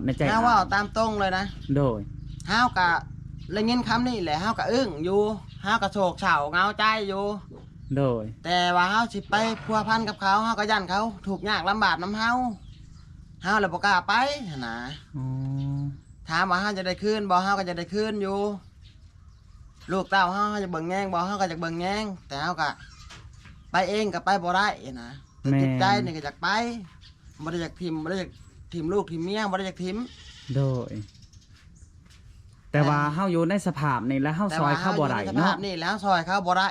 ในใจเฮาว่าตามตรงเลยนะโดยเฮากะได้ยินคำนี้แหละเฮากะอึ้งอยู่เฮากะโศกเฉาเงาใจอยู่โดยแต่ว่าเฮาสิไปพัวพันกับเขาเฮาก็ยันเขาถูกยากลำบากน้ำเฮาเลยบ่กล้าไปนะถามว่าเฮาจะได้คืนบ่เฮาก็จะได้คืนอยู่ลูกเต้าเฮาจะเบิ่งแง่งบ่เฮาก็จะเบิ่งแง่งแต่เฮาก็ไปเองก็ไปบ่ได้นะแต่จิตใจนี่ก็อยากไปบ่ได้อยากทิมบ่ได้อยากทิมลูกทิมเมียบ่ได้อยากทิมโดยแต่ว่าเฮาอยู่ในสภาพนี่แล้วเฮาซอยเข้าบ่ได้เนาะนี่แล้วซอยเข้าบ่ได้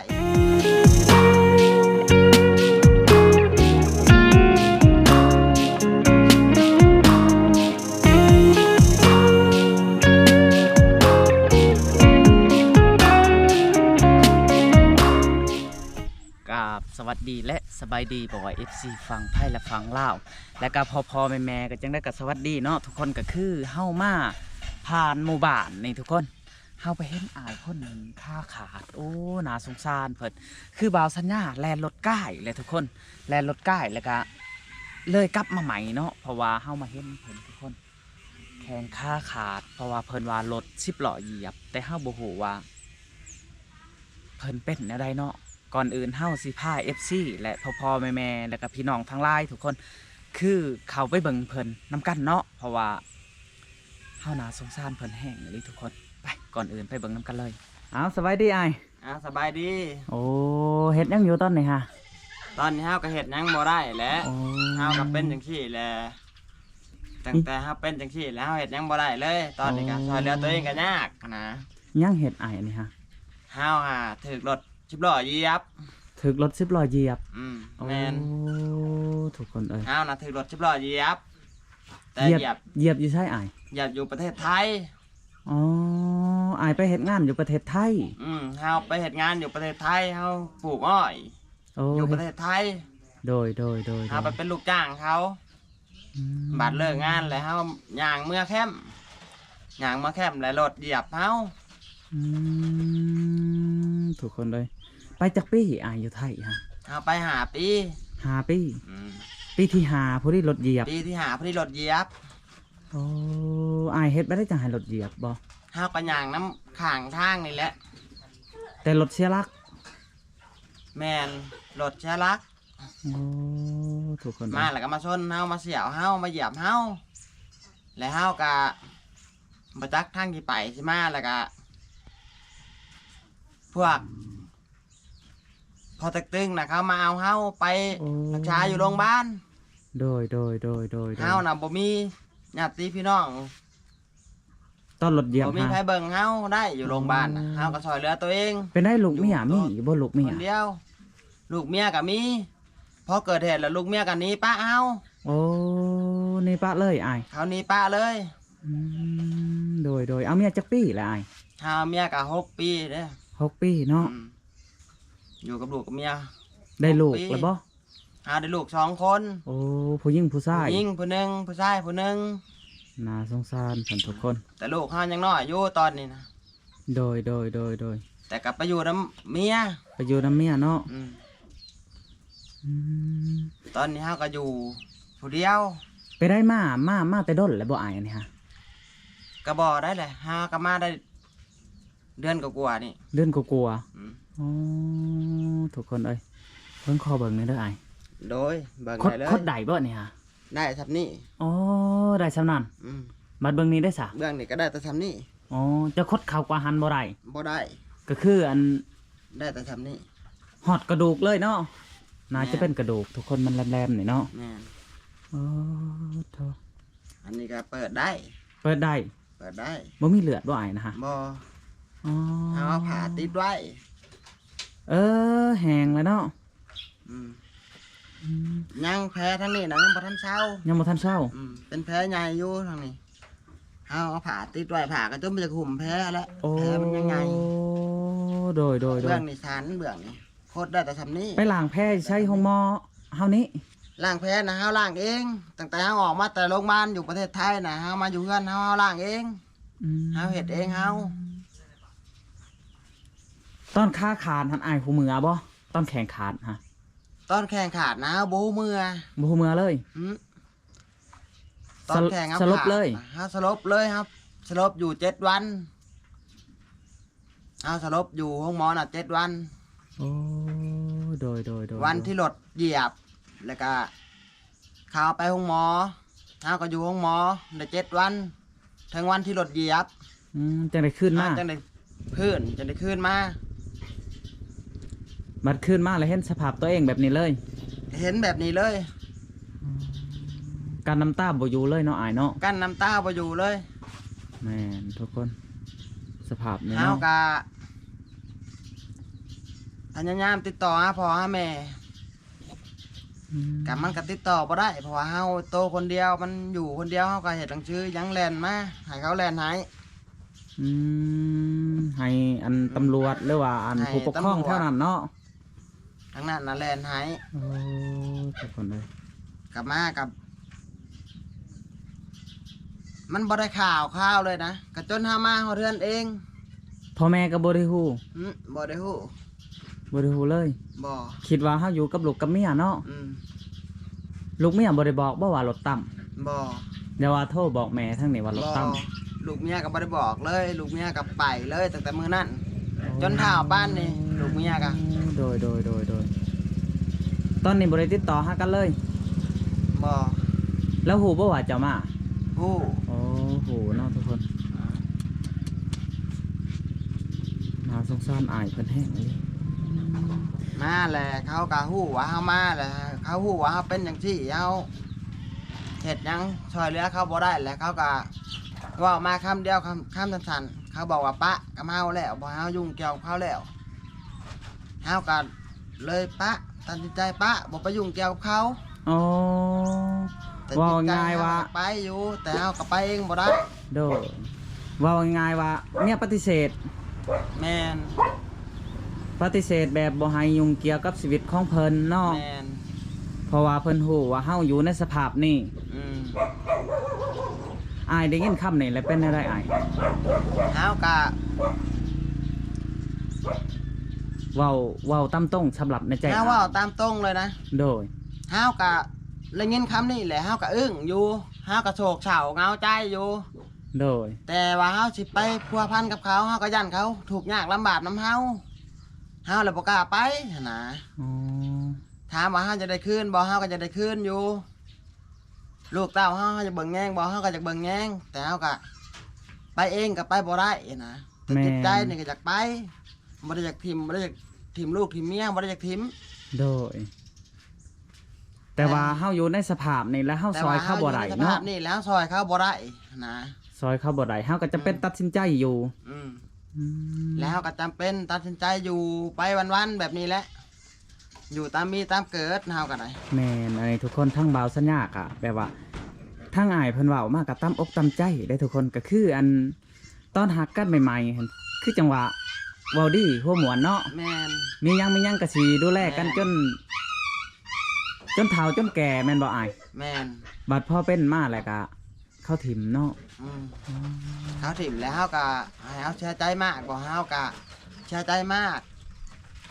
สวัสดีและสบายดีบอกว่า FC ฟังไทยและฟังลาวและก็พอแม่ก็จังได้กับสวัสดีเนาะทุกคนก็คือเฮามาผ่านหมู่บ้านนี่ทุกคนเฮาไปเห็นอายคนค่าขาดโอ้น่าสงสารเพิ่นคือบ่าวสัญญาแลนรถก้ายเลยทุกคนแลนรถก้ายแล้วก็เลยกลับมาใหม่เนาะเพราะว่าเฮามาเห็นเพิ่นทุกคนแขนค่าขาดเพราะว่าเพิ่นว่ารถ10ล้อเหยียบแต่เฮาบ่ฮู้ว่าเพิ่นเป็นแนวใดเนาะก่อนอื่นเฮาสิพา FC และพ่อแม่แล้วก็พี่น้องทั้งหลายทุกคนคือเขาไปเบิ่งเพิ่นนำกันเนาะเพราะว่าเฮาน่าสงสารเพิ่นแห้งเลยทุกคนไปก่อนอื่นไปเบิ่งนำกันเลยอ้าวสบายดีอ้ายสบายดีโอ้เฮ็ดยังอยู่ตอนนี้ฮะตอนนี้เฮาก็เฮ็ดยังบ่ได้แหละเฮาก็เป็นจังซี่แหละตั้งแต่เฮาเป็นจังซี่แล้วเฮาเฮ็ดยังบ่ได้เลยตอนนี้ก็ช่วยเหลือตัวเองก็ยากนะยังเฮ็ดอ้ายนี่ฮะเฮาถูกรถ10ล้อเหยียบถึกรถ10ล้อเหยียบแม่นทุกคนเอ้ยเฮาน่ะถึกรถ10ล้อเหยียบแต่เหยียบอยู่ใช่อ้ายเหยียบอยู่ประเทศไทยอ๋ออ้ายไปเฮ็ดงานอยู่ประเทศไทยเฮาไปเฮ็ดงานอยู่ประเทศไทยเฮาปลูกอ้อยอยู่ประเทศไทยโดยเฮาไปเป็นลูกจ้างเขาบัดเลิกงานแล้วเฮาย่างเมื่อแคมป์แล้วรถเหยียบเฮาทุกคนเลยไปจากปีอ้ายอยู่ไทยฮะเอาไป5 ปีปีที่5พอดีรถเหยียบปีที่5พอดีรถเหยียบโอ้อ้ายเฮ็ดบ่ได้จังให้รถเหยียบบ่เฮาก็ย่างน้ำข้างทางนี่แหละแต่รถเสียหลักแม่นรถเสียหลักโอ้ทุกคนมาแล้วก็มาชนเฮามาเสียวเฮามาเหยียบเฮาแล้วเฮาก็บ่จักทางที่ไปสิมาแล้วก็พวกพอตึกตึงนะเขามาเอาเฮาไปรักษาอยู่โรงพยาบาลโดยเฮาน่ะบ่มีญาติพี่น้องตอนรถเหยียบบ่มีใครเบิ่งเฮาได้อยู่โรงพยาบาลเฮาก็ช่วยเหลือตัวเองเป็นได้ลูกเมียมีบ่ลูกเมียคนเดียวลูกเมียก็มีพอเกิดเหตุแล้วลูกเมียก็หนีป้าเฮาโอ้หนีป้าเลยอ้ายเขาหนีป้าเลยโดยเอาเมียจักปีละอ้ายเฮาเมียก็6 ปีเด้อ6 ปีเนาะอยู่กับลูกกับเมียได้ลูกแล้วบ่ได้ลูก2 คนโอ้ผู้หญิงผู้ชายผู้หญิงผู้หนึ่งผู้ชายผู้หนึ่งน่าสงสารทุกคนแต่ลูกเขายังน้อยอยู่ตอนนี้นะโดยแต่กลับไปอยู่น้ำเมียเนาะตอนนี้เขาก็อยู่ผู้เดียวไปได้มาแต่ด้นแล้วบ่อายนี่ฮะก็บ่ได้เลยฮะก็มาได้เดือนกว่านี่เดือนกว่าอ๋อทุกคนเอ้ยเพิ่งขอเบิ่งนี่เด้ออ้ายโดยเบิ่งได้เลยคดได้บ่นี่ฮะได้ทำนี่อ๋อได้สำนั้นบัดเบิ่งนี้ได้ซะเบิ่งนี่ก็ได้แต่ทำนี่อ๋อจะคดเข้ากว่าหันบ่ได้ก็คืออันได้แต่ทำนี่หอดกระดูกเลยเนาะน่าจะเป็นกระดูกทุกคนมันแหลมๆนี่เนาะแม่นอ๋อโธ่อันนี้ก็เปิดได้บ่มีเลือดบ่อ้ายนะฮะบ่อ๋อเอาผ่าติดไว้แห้งแล้วเนาะยังแผลทั้งนี้นะยังบ่ทันเศร้าเป็นแผลใหญ่อยู่ทางนี้เอาผ่าติดไว้ผ่าก็จนมันจะหุ่มแผลแล้วแผลมันยังไงโดยเบื้องนี่สารเบื้องนี่โคตรได้แต่ทำนี่ไปล้างแผลใช้ห้องหมอเฮานี้ล้างแผลนะเฮาล้างเองตั้งแต่เฮาออกมาแต่โรงพยาบาลอยู่ประเทศไทยนะเฮามาอยู่เฮือนเฮาล้างเองเฮาเฮ็ดเองเฮาตอนขาขาดหันอ้ายหูมือบ่ตอนแขนขาดฮะตอนแข่งขาดนะบูมือเลย ตอนแข่งเอา สลบเลย ฮะสลบเลยครับสลบอยู่7 วันเอาสลบอยู่ห้องหมอน่ะ7 วัน โอ้โดย วันที่รถเหยียบแล้วก็เขาเอาไปห้องหมอเอาก็อยู่ห้องหมอได้7 วันถึงวันที่รถเหยียบ จังได้ขึ้นมา จังได้ขึ้นจังได้ขึ้นมา บัดขึ้นมาแล้วเห็นสภาพตัวเองแบบนี้เลย เห็นแบบนี้เลย การน้ำตาบ่อยู่เลยเนาะอายเนาะ กั้นน้ำตาไปอยู่เลย แม่นทุกคนสภาพนี้ เอา เนาะ กะพยายามติดต่อหาพ่อหาแม่ กับมันก็ติดต่อบ่ได้เพราะว่าเฮาโตคนเดียวมันอยู่คนเดียวเฮาก็เฮ็ดหนังสือยังแล่นมาให้เขาแล่นให้ ให้อันตำรวจหรือว่าอัน ให้ ผู้ปกครอง ตำรวจ เท่านั้นเนาะ ทั้งนั้นน่ะแล่นให้ โอ้ทุกคนเลย กลับมากับ มันบ่ได้ข่าวเลยนะก็จนเฮามาเฮาเรือนเอง พ่อแม่ก็บ่ได้ฮู้ บ่ได้ฮู้ บ่ได้ฮู้เลย บ่ คิดว่าเฮาอยู่กับลูกกับเมียเนาะ อืม ลูกเมียบ่ได้บอกบ่ว่ารถต่ำ บ่ เดี๋ยวว่าโทรบอกแม่ทั้งนี้ว่ารถ บ่ ต่ ลูกเมียก็บ่ได้บอกเลย ลูกเมียก็ไปเลยตั้งแต่มื้อนั้น จนเท่าบ้านนี่ลูกเมียก็ ำโดยตอนนี้บ่ได้ติดต่อหากันเลย บ่ แล้วฮู้บ่ว่าจะมา ฮู้ โอ้โหเนาะทุกคนน่าสงสารอายเพิ่นแห้งเลย มาแหละเขาก็ฮู้ว่าเฮามาแหละเขาฮู้ว่าเฮาเป็นจังซี่เฮาเฮ็ดหยังช่วยเหลือเขาบ่ได้แหละเขาก็เว้ามาคำเดียวคำสั้นๆเขาบอกว่าปะกับเฮาแล้วบ่ให้เฮายุ่งเกี่ยวกับเขาแล้วเฮาก็เลยปะตัดสินใจปะบ่ไปยุ่งเกี่ยวกับเขา โอ้ แต่ ว่า จิตใจ ง่ายว่า เฮก็ไปอยู่แต่เฮาก็ไปเองบ่ได้ โดว่าง่ายว่าเมียปฏิเสธ แม่น ปฏิเสธแบบบ่ให้ยุ่งเกี่ยวกับชีวิตของเพิ่นเนาะ แม่น เพราะว่าเพิ่นฮู้ว่าเฮาอยู่ในสภาพนี้ อืม อายได้ยินคำนี้แล้วเป็นอะไรอาย เฮาก็ เว้าตามตรงสำหรับในใจ เฮาเว้าตามตรงเลยนะ โดย เฮาก็ได้ยินคำนี้แหละเฮาก็อึ้งอยู่เฮาก็โศกเศร้าเหงาใจอยู่ โดย แต่ว่าเฮาสิไปพัวพันกับเขาเฮาก็ยันเขาถูกข์ยากลำบากนำเฮาเลยบ่กล้าไปหั้นนะ อ๋อ ถามว่าเฮาจะได้คืนบ่เฮาก็จะได้คืนอยู่ ลูกเต้าเฮาจะเบิ่งแยงบ่เฮาก็จะเบิ่งแยงแต่เฮาก็ไปเองก็ไปบ่ได้นะแต่จิตใจนี่ก็อยากไปบ่ได้อยากบ่ได้อยากทิ่มลูกทิ่มเมียบ่ได้อยากทิ่ม โดย แต่ว่าเฮาอยู่ในสภาพนี้แล้วเฮา แต่ ซอย ว่า เข้าบ่ได้ อยู่ในสภา เนาะ พนี่แล้วซอยเขาบ่ได้นะ ซอยเข้าบ่ได้เฮาก็จะเป็นตัดสินใจอยู่ อืม อืม แล้วก็จำเป็นตัดสินใจอยู่ไปวันๆแบบนี้แหละ อยู่ตามมีตามเกิดเฮากันได แม่นอันนี้ทุกคนทั้งเบาสัญญากอะแบบว่าทั้งอายเพิ่นเว้ามากกับตั้มอกตั้มใจได้ทุกคนก็คืออันตอนหักกันใหม่ๆหั่นคือจังหวะเว้าดีหัวหมวนเนาะ แม่น มีหยังก็สิดูแลกันจนเฒ่าจนแก่แม่นบ่อาย แม่น บัดพอเป็นมาแล้วก็เข้าถิ่มเนาะ อืมเขาถิ่มแล้วเฮาก็ให้เฮาเสียใจมากบ่เฮาก็เสียใจมาก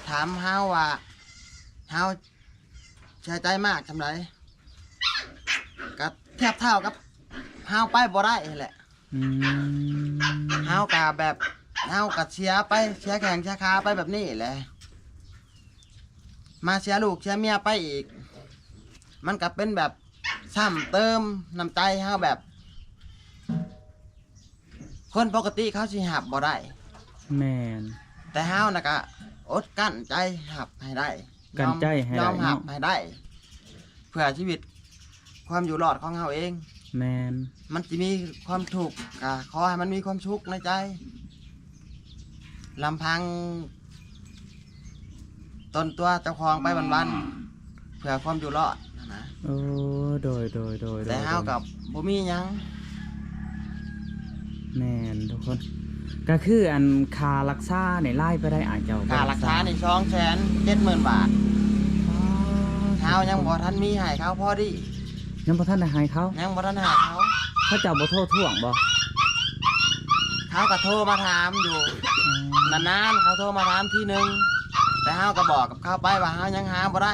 ถามเฮาว่าเฮาเสียใจมากทำไรก็เทียบเท่ากับเฮาไปบ่ได้นั่นแหละ อืม เฮาก็แบบเฮาก็เสียไปเสียแข้งเสียขาไปแบบนี้แหละมาเสียลูกเสียเมียไปอีก มันก็เป็นแบบซ้ำเติมน้ำใจเฮาแบบ คนปกติเขาสิหับบ่ได้ แม่น แต่เฮาน่ะก็อดกั้นใจหับให้ได้ กั้นใจให้ได้ ยอมหับ เนาะ ให้ได้ เพื่อชีวิตความอยู่รอดของเฮาเอง แม่น มันจะมีความทุกข์ก็ขอให้มันมีความสุขในใจลำพังตนตัวเจ้าของไปวันๆเพื่อความอยู่รอดนะ โอ้โดย แต่เฮากับบ่มีหยัง แม่นทุกคน ก็คืออันคารักษาในไล่ไปได้อาจจะ ค่ารักษานี่270,000 บาทเฮายังบ่ทันมีให้เขาพอดี ยังบ่ทันได้ให้เขา ยังบ่ทันให้เขา เขาเจ้าบ่โทษท่วงบ่ เขาก็โทรมาถามอยู่นานๆเขาโทรมาถามทีนึงแต่เฮาก็บอกกับเขาไปว่าเฮายังหาบ่ได้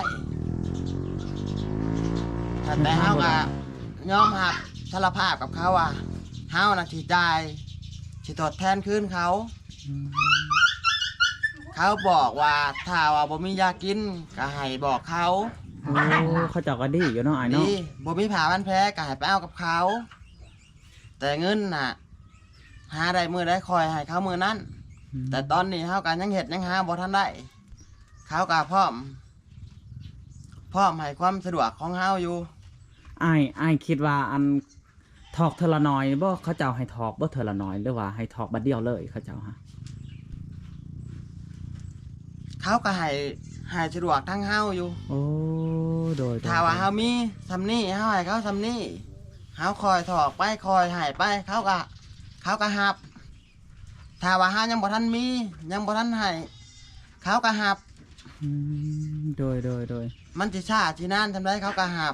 แต่เฮาก็ยอมหัก สารภาพกับเขาว่าเฮาน่ะสิจ่ายสิทดแทนคืนเขา อืม เขาบอกว่าถ้าว่าบ่มียากินก็ให้บอกเขา โอ้เขาเจ้าก็ดีอยู่เนาะอ้ายเนาะ ดีบ่มีผ้าพันแผลก็ให้ไปเอากับเขา แต่เงินน่ะหาได้มื้อได้คอยให้เขามื้อนั้น แต่ตอนนี้เฮาก็ยังเฮ็ดยังหาบ่ทันได้เขาก็พร้อมให้ความสะดวกของเฮาอยู่ อ้ายคิดว่าอันถอกเทอละน้อยบ่เขาเจ้าให้ถอกบ่เทอละน้อยหรือว่าให้ถอกบัดเดียวเลยเขาเจ้าฮะ เขาก็ให้สะดวกทั้งเฮาอยู่ โอ้โดย ถ้าว่าเฮามีซำนี้เฮาให้เขาซำนี้เฮาคอยถอกไปคอยให้ไปเขาก็รับ ถ้าว่าเฮายังบ่ทันมียังบ่ทันให้เขาก็รับ อืมโดย มันสิช้าสินานทำได้เขาก็รับ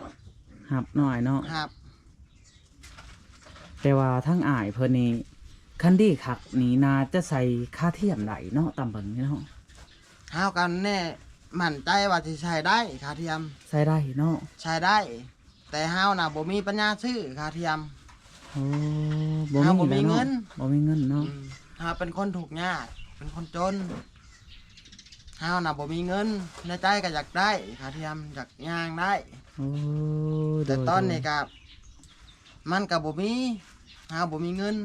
หับหน่อยเนาะ รับ แต่ว่าทั้งอ้ายเพิ่นนี่คันดีคักนี่น่าจะใส่ค่าเทียมได้เนาะตามเบิ่งนี่เนาะ เฮากันแน่มั่นใจว่าสิใช้ได้ขาเทียม ใส่ได้เนาะ ใช้ได้ แต่เฮาน่ะบ่มีปัญญาซื้อขาเทียม โอ้ เฮาบ่มี แล้ว เงิน บ่มีเงินเนาะ เฮาเป็นคนถูกข์ยากเป็นคนจนเฮาน่ะบ่มีเงินในใจก็อยากได้ขาเทียมอยากย่างได้ โอ้โด แต่ ย ตอนนี้ก็มันก็บ่มีเฮาบ่มีเงิน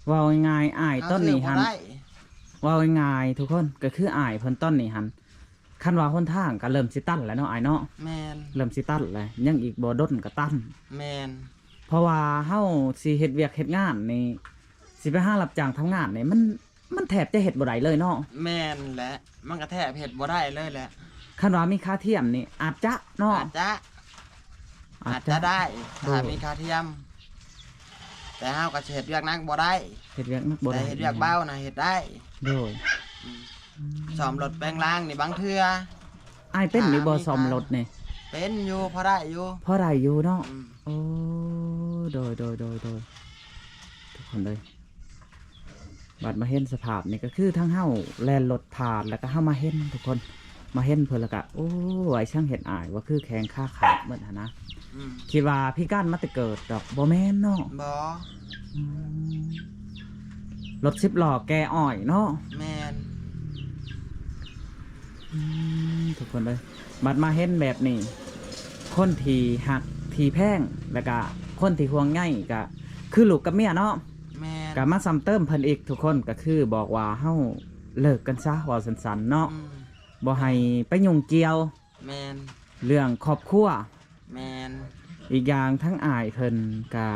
เว้าง่ายๆอ้าย เฮา ต้น ซื้อ นี้ บ่ หัน ได้ เว้าง่ายๆทุกคนก็คืออ้ายเพิ่นต้นนี้หันคันว่าหนทางก็เริ่มสิตันแล้วเนาะอ้ายเนาะ แม่น เริ่มสิตันแล้วยังอีกบ่ดนก็ตัน แม่น เพราะว่าเฮาสิเฮ็ดเวียกเฮ็ดงานนี่สิไปหารับจ้างทำงานนี่มันแทบจะเฮ็ดบ่ได้เลยเนาะ แม่นแหละมันก็แทบเฮ็ดบ่ได้เลยแหละ คันว่ามีค่าเทียมนี่อาจจะเนาะ อาจจะได้ถ้ามีค่าเทียม แต่เฮาก็สิเฮ็ดเวียกหนักบ่ได้ เฮ็ดเวียกนักบ่ แต่ ได้ เฮ็ดเวียกเบาน่ะเฮ็ดได้ โดย ซ่อมรถแปลงล่างนี่บางเทื่อ อ้ายเป็นหรือบ่ซ่อมรถนี่ เป็นอยู่พอได้อยู่ พอได้อยู่เนาะ อืม โอ้โดยทุกคนเลยบัดมาเห็นสภาพนี่ก็คือทั้งเฮาแล่นรถผ่านแล้วก็เฮามาเห็นทุกคนมาเห็นเพิ่นแล้วก็โอ้ไอ้ช่างเห็นอายว่าคือแข้งขาขาดเหมือนหั้นนะ อืม คิดว่าพี่ก้านมาแต่เกิดดอกบ่แม่นเนาะ บ่ อืมรถ10ล้อแกอ้อยเนาะ แม่น ทุกคนเลยบัดมาเห็นแบบนี้คนที่หักที่แพงแล้วก็คนที่ห่วงใยก็คือลูกกับเมียเนาะ แม่น ก็มาซ้ำเติมเพิ่นอีกทุกคนก็คือบอกว่าเฮาเลิกกันซะว่าสั้นๆเนาะ อืม บ่ให้ไปยุ่งเกี่ยว แม่น เรื่องครอบครัว แม่น อีกอย่างทั้งอายเพิ่นก็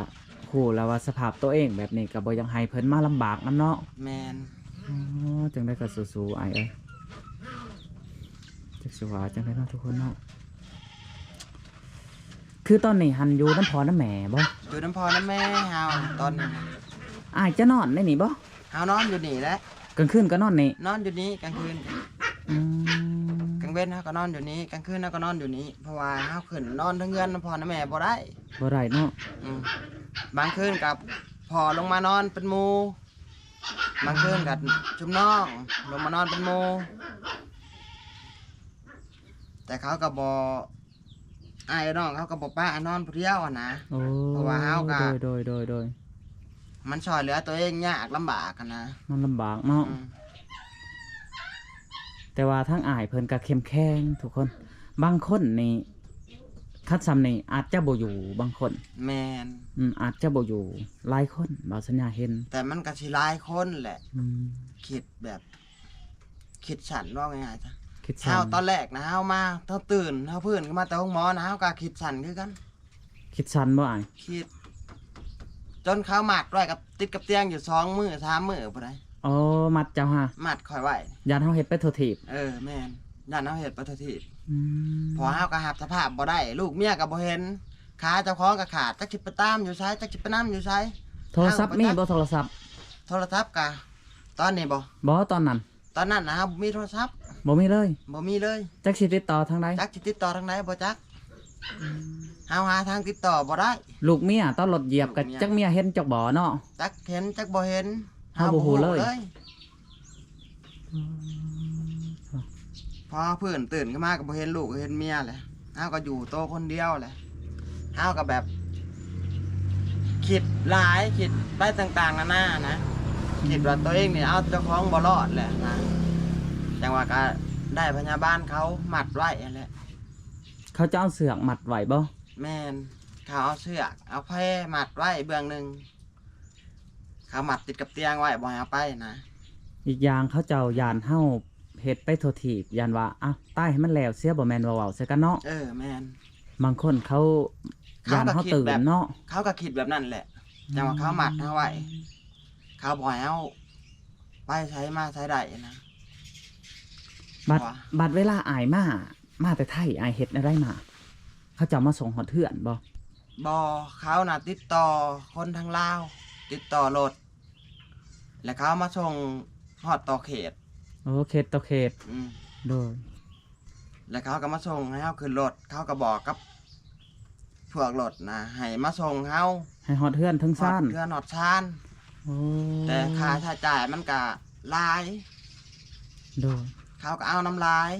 ฮู้แล้วว่าสภาพตัวเองแบบนี้ก็บ่อยังให้เพิ่นมาลำบากนํเนาะ แม่น อ๋อจังได้ก็สู้ๆอายเอ้ยจักสิว่าจังได้เนาะทุกคนเนาะคือตอนนี้หันอยู่น้ำพอน้ำแม่บ่ อยู่น้ำพอน้ำแม่เฮาตอนนี้ อายจะนอนได้นี่บ่ เฮานอนอยู่นี่แหละ กลางคืนก็นอนนี่ นอนอยู่นี่กลางคืน อืม กลางเว้นเฮาก็นอนอยู่นี่กลางคืนเฮาก็นอนอยู่นี่เพราะว่าเฮาขึ้นนอนทั้งเงินน้ำพอน้ำแม่บ่ได้ บ่ได้เนาะ อืมบางคืนกับพอลงมานอนเป็นหมู่บางคืนกับชุมน้องลงมานอนเป็นหมู่แต่เขาก็บ่อ้ายน้องเขาก็บ่ป้านอนผู้เดียวอะนะ โอ้ เพราะว่าเฮาก็ โดย มันช่วยเหลือตัวเองยากลำบากอะนะ มันลำบากเนาะ อืม แต่ว่าทั้งอายเพิ่นก็เข้มแข็งทุกคน บางคนนี่คัดซ้ำนี่อาจจะบ่อยู่บางคน แมน อาจจะบ่อยู่หลายคนบ่าวสัญญาเห็น แต่มันก็สิหลายคนแหละ อืม คิดแบบ คิดฉันว่าง่ายๆจ้ะ คิด เฮา ซ้ำ ตอนแรกนะเฮามาเฮาตื่นเฮาพื้นขึ้นมาแต่ห้องหมอนะเฮาก็คิดฉันคือกัน คิดซ้ำบ่อาย คิด จนเขาหมัดไว้กับติดกับเตียงอยู่2 มื้อ3 มื้อพุ่นได โอ้มัดเจ้าฮะ หมัดข่อยไว้ ยานเฮาเฮ็ดไปโทษทีบ แม่นย่านเฮาเฮ็ดปฏิทิน อืม พอเฮาก็หับสภาพบ่ได้ ลูกเมียก็บ่เห็นขาเจ้าของก็ขาดจักสิไปตามอยู่ไสจักสิไปนํอยู่ไส โทรศัพท์มีบ่โทรศัพท์ โทรศัพท์ก็ตอนนี้บ่ บ่ตอนนั้น ตอนนั้นนะเฮาบ่มีโทรศัพท์ บ่มีเลย บ่มีเลย จักสิติดต่อทางใด จักสิติดต่อทางไหนบ่จักเฮาหาทางติดต่อบ่ได้ ลูกเมียตอนรถเหยียบก็ ลูกเมีย จักเมียเห็นจักบ่เนาะ จักเห็นจักบ่เห็น เฮาบ่ฮู้เลย พอเพื่อนตื่นขึ้นมาก็บ่เห็นลูกก็เห็นเมียแหละเฮาก็อยู่โตวคนเดียวแหละเฮาก็แบบ คิดหลายคิดไปต่างๆนานานะคิดว่าตัวเองนี่เอาเจ้าของบ่รอดแหละนะจังว่าก็ได้พยาบาลเขาหมัดไว้นั่นแหละ เขาจะเอาเสือกมัดไว้บ่ แม่นเขาเอาเชือกเอาแพร่หมัดไว้เบื้องหนึ่งเขาหมัดติดกับเตียงไว้บ่ให้เอาไปนะ อีกอย่างเขาเจ้ายานเฮาเฮ็ดไปโทษทีบยานว่าอ่ะใต้ให้มันแล้วเสียบ่แม่นว่าเว้าใส่กันเนาะ แม่น บางคนเขายาน ก็ เฮา คิด ตื่น แบบ เนาะ เขาก็คิดแบบนั้นแหละจังว่าเขาหมัดเอาไว้เขาบ่ให้เอาไปใช้มาใช้ได้นะ บัด ว่า บัดเวลาอายมาแต่ไทยอายเฮ็ดได้มา เขาเจ้ามาส่งฮอดเทือนบ่ บ่เขาน่ะติดต่อคนทางลาวติดต่อรถแล้วเขามาส่งฮอดต่อเขต โอ้เขตต่อเขต อืม โดย แล้วเขาก็มาส่งให้เฮาขึ้นรถเขาก็บอกกับพวกรถนะให้มาส่งเฮา ให้ฮอดเทือนทั้ง ฮอ ซ่า ด น เพื่อนฮอดชาน โอ้ แต่ค่าใช้จ่ายมันก็หลาย โดย เขาก็เอาน้ำลาย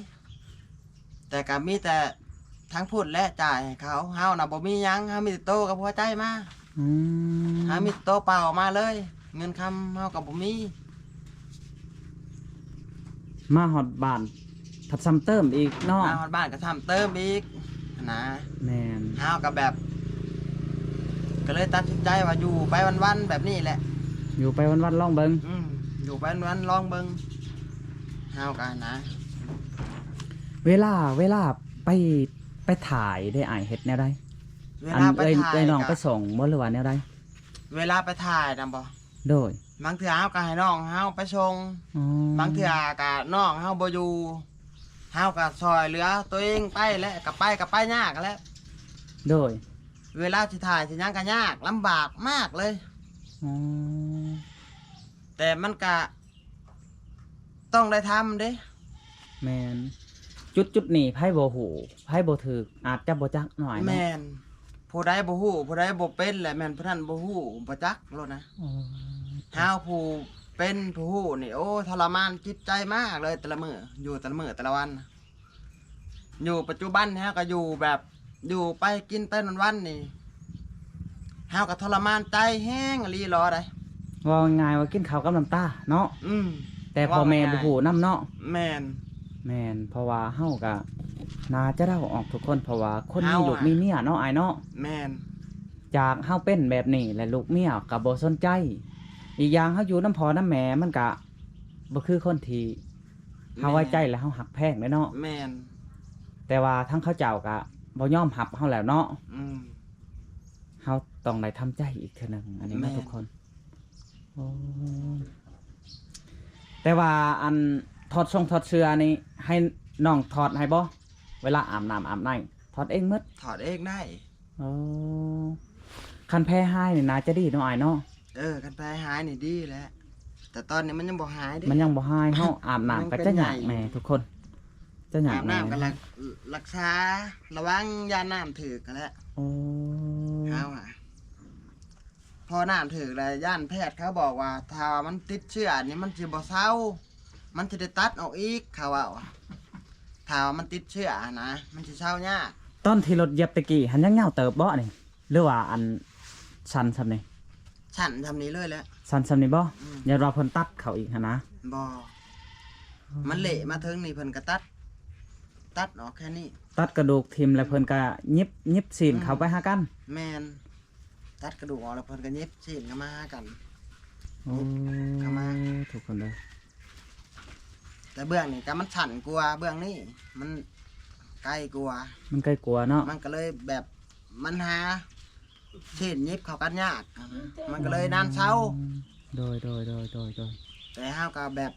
แต่ก็มีแต่ทั้งพูดและจ่ายให้เขาเฮาน่ะบ่มีหยังเฮามีแต่โตกับหัวใจมา อืม เฮามีแต่โตเปล่ามาเลย เงินคำเฮาก็บ่มี มาฮอดบ้านทับซ้ำเติมอีกเนาะ มาฮอดบ้านก็ทำเติมอีกนะ แม่น เฮาก็แบบ ก็เลยตัดสินใจว่าอยู่ไปวันๆแบบนี้แหละ อยู่ไปวันๆลองเบิ่ง อยู่ไปวันๆลองเบิ่งเฮาก็นะ เวลาไปถ่ายได้อายเฮ็ดแนวใด เว อัน ลาไป เอ้ย ถ่าย เอ้ยน้องไป ก็ ส่งบ่หรือว่าแนวใด เวลาไปถ่ายนำบ่ โดย บางเทื่อเฮาก็ให้น้องเฮาไปส่ง อ๋อบ างเทื่อก็น้องเฮาบ่อยู่เฮาก็ซอยเหลือตัวเองไปแล้วก็ไปยากแล้ว โดย เวลาสิถ่ายสิหยังก็ยากลำบากมากเลย อ๋อ แต่มันก็ต้องได้ทำเด้ แม่นจุดนี้ไผบ่ฮู้ไผบ่ถูกอาจจะบ่จักหน่อยเนาะ แม่นผู้ใดบ่ฮู้ผู้ใดบ่เป็นแหละแม่นผู้นั้นบ่ฮู้บ่จักโลดนะ อ๋อ เฮาผู้เป็นผู้ฮู้นี่โอ้ทรมานจิตใจมากเลยแต่ละมื้ออยู่แต่ละมื้อแต่ละวัน อยู่ปัจจุบันเฮาก็อยู่แบบอยู่ไปกินไปวันๆนี่เฮาก็ทรมานใจแห้งอีหลีรอได้ ว่าง่ายว่ากินข้าวกับน้ำตาเนาะ อืม แต่พ่อแม่บ่ฮู้นำเนาะ แม่น แม่นเพราะว่าเฮาก็น่าจะเดาออกทุกคนเพราะว่าคนมี เฮา ลูก อะ มีเมียเนาะอายเนาะ แม่น จากเฮาเป็นแบบนี้และลูกเมียก็บ่สนใจ อีกอย่างเฮาอยู่น้ำพ่อน้ำแม่มันก็บ่คือคนที่เฮาไว้ใจและเฮาหักแพงเลยเนาะ แม่น แต่ว่าทั้งเขาเจ้าก็บ่ยอมรับเฮาแล้วเนาะ อืม เฮาต้องได้ทำใจอีกเทื่อหนึงอันนี้ แม่ นะ น ทุกคนโอ้แต่ว่าอันถอดเสื้อนี่ให้น้องถอดให้บ่เวลาอาบน้ำอาบในถอดเองหมด ถอดเองได้ โอ้คันแพ้ให้นี่น่าจะดีเนาะอายเนาะ กันไปหายนี่ดีแหล้วแต่ตอนนี้มันยังบ่หายเด้ มันยังบ่ให้เฮาอาบน้ำก็จะหยากแหม่ทุกคนจะหยา อาก บ แหม่ น้ำกันรักษาระวังยาน้ำถึกกันแหล้ว โอ้ เอาอ่ะพอน้ำถึกแล้วย่านแพทย์เขาบอกว่าถ้ามันติดเชื้อนี่มันสิบ่เศร้า มันจะได้ตัดออกอีกเขาว่าถ้าว่ามันติดเชื้อนะมันสิเศร้ายาก ตอนที่รถเหยียบตะกี้หันยังเหงาเติบบ่นี่หรือว่าอันสันซำนี่ ฉันทำนี้เลยแหล้ว สันซำนี่บ่ อืม อย่ารอเพิ่นตัดเขาอีกหันนะ บ่มันเละมาถึงนี่เพิ่นก็ตัดออกแค่นี้ ตัดกระดูกทิ่มแล้วเพิ่นก็ยิบซีนเข้าไปหากัน แมนตัดกระดูกออกแล้วเพิ่นก็เย็บชิ้นกันมาหากัน โอ้ เข้ามา ทุกคนเลย แต่เบื้องนี่ก็มันฉันกลัวาเบื้องนี่มันใกล้กลัวา มันใกล้กลัวเนาะ มันก็เลยแบบมันหาชิ้นเย็บเข้ากันยากมันก็เลยนานเช้า โดย แต่เฮาก็แบบ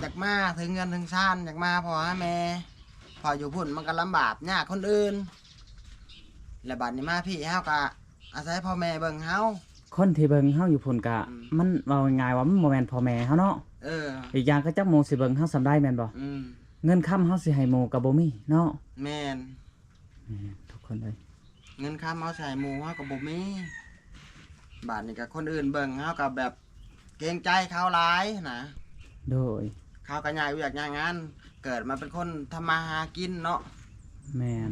อยากมาถึงเงินถึงชานอยากมาพอหาแม่พออยู่พุ่นมันก็ลำบากยากคนอื่น และบัดนี้มาพี่เฮาก็อาศัยพ่อแม่เบิ่งเฮา คนที่เบิ่งเฮาอยู่พุ่นก็ อืม มันเว้าง่ายๆว่ามันบ่แม่นพ่อแม่เฮาเนาะ เออ อีกอย่างก็จักหมู่สิเบิ่งเฮาสำได้แม่นบ่ อืม เงินค้ำเฮาสิให้หมู่ก็บ่มีเนาะ แม่น ทุกคนเลย เงินค้ำเอาใส่หมูเฮาก็บ่มีบาทนี่ก็คนอื่นเบิ่งเฮาก็แบบเกรงใจเขาหลายนะ โดย เขาก็ย้ายอยากย้ายงาน เกิดมาเป็นคนทำมาหากินเนาะ แม่น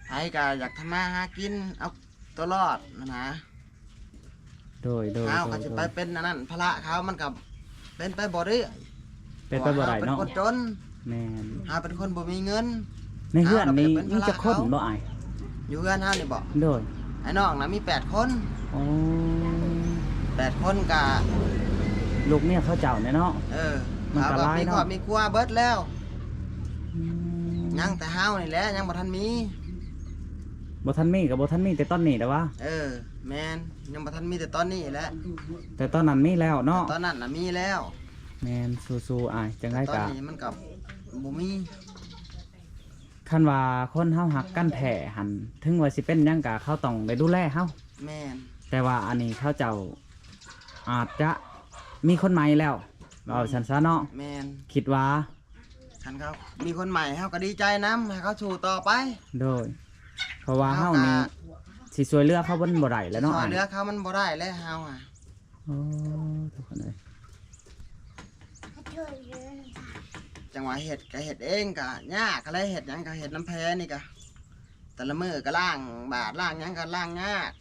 ไผก็อยากทำมาหากินเอาต ตัวรอดนะ โดย เฮาก็สิไปเป็นอันนั้นภาระเขามันก็เป็นไปบ่ได้ เป็นไปบ่ได้เนาะ เป็นคนจน แม่น เฮาเป็นคนบ่มีเงิน ในเฮือนนี้มีจักคนบ่อ้าย อยู่เฮือนเฮานี่บ่ โดย ไอ้น้องน่ะมี8คน โอ้ 8คนก็ ลูกเมียเขาเจ้าเนี่ยเนาะ มัน เขา ก็ ก็ หลาย มี เนาะ ครอบมีครัวเบิดแล้ว อืม ยังแต่เฮานี่แหละยังบ่ทันมี บ่ทันมีกับบ่ทันมีแต่ตอนนี้แต่ว่า แม่นยังบ่ทันมีแต่ตอนนี้แหละ แต่ตอนนั้นมีแล้วเนาะ ตอนนั้นน่ะมีแล้ว แม่นสู้ๆอ้ายจังได๋ ตอน กะ นี้มันก็บ่มี คันว่าคนเฮาหักกันแท้หันถึงว่าสิเป็นหยังกะเขาต้องได้ดูแลเฮา แม่น แต่ว่าอันนี้เขาเจ้าอาจจะมีคนใหม่แล้วเอาฉันซะเนาะ แม่น คิดว่า คันเขามีคนใหม่เฮาก็ดีใจนํให้เขาสู่ต่อไป โดย เพราะว่าเฮานี่สิช่วยเหลือเขาบ่ได้แล้วเนาะ ซอย อ้าย เหลือเขามันบ่ได้แล้วเฮาอ่ะ โอ้ทุกคนเอ้ย จังหวะเฮ็ดก็เฮ็ดเองก็ยากก็เลยเฮ็ดหยังก็เฮ็ดน้ำแพ้นี่ก็แต่ละมื้อก็ล้างบาดล้างหยังก็ล้างยาก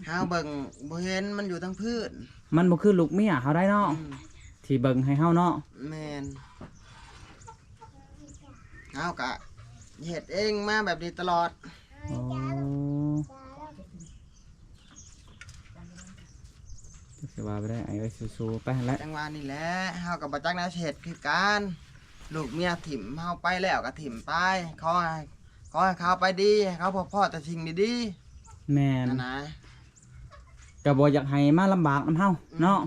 เฮาเบิ่งบ่เห็นมันอยู่ทั้งพื้น มันบ่คือลูกเมียเฮาได้เนาะ อืม ที่เบิ่งให้เฮาเนาะ แม่นเฮาก็เฮ็ดเองมาแบบนี้ตลอด โอ้จะว่าไปได้ไอ้เอ้ยสู้ๆไปหั่นแหละ จังหวะนี่แหละเฮาก็บ่จักแนวเฮ็ดคือกันลูกเมียถิ่มเฮาไปแล้วก็ถิ่มไปขอให้เขาไปดีให้เขาพอแต่สิ่งดี แม่ ๆ น นั่นนะ ก็บ่อยากให้มาลำบากนํเฮาเนาะ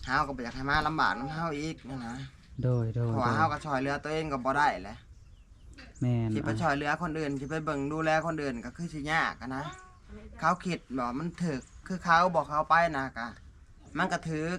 เฮาก็บ่อยากให้มาลำบากนำเฮาอีกนั่นนะ โดย เพราะว่าเฮาก็ช่วยเหลือตัวเองก็บ่ได้แหละ แม่น สิไปช่วยเหลือคนอื่นสิไปเบิ่งดูแลคนอื่นก็คือสิยากอะนะเขาคิดบ่มันถึกคือเขาบอกเขาไปนะกะมันก็ถึก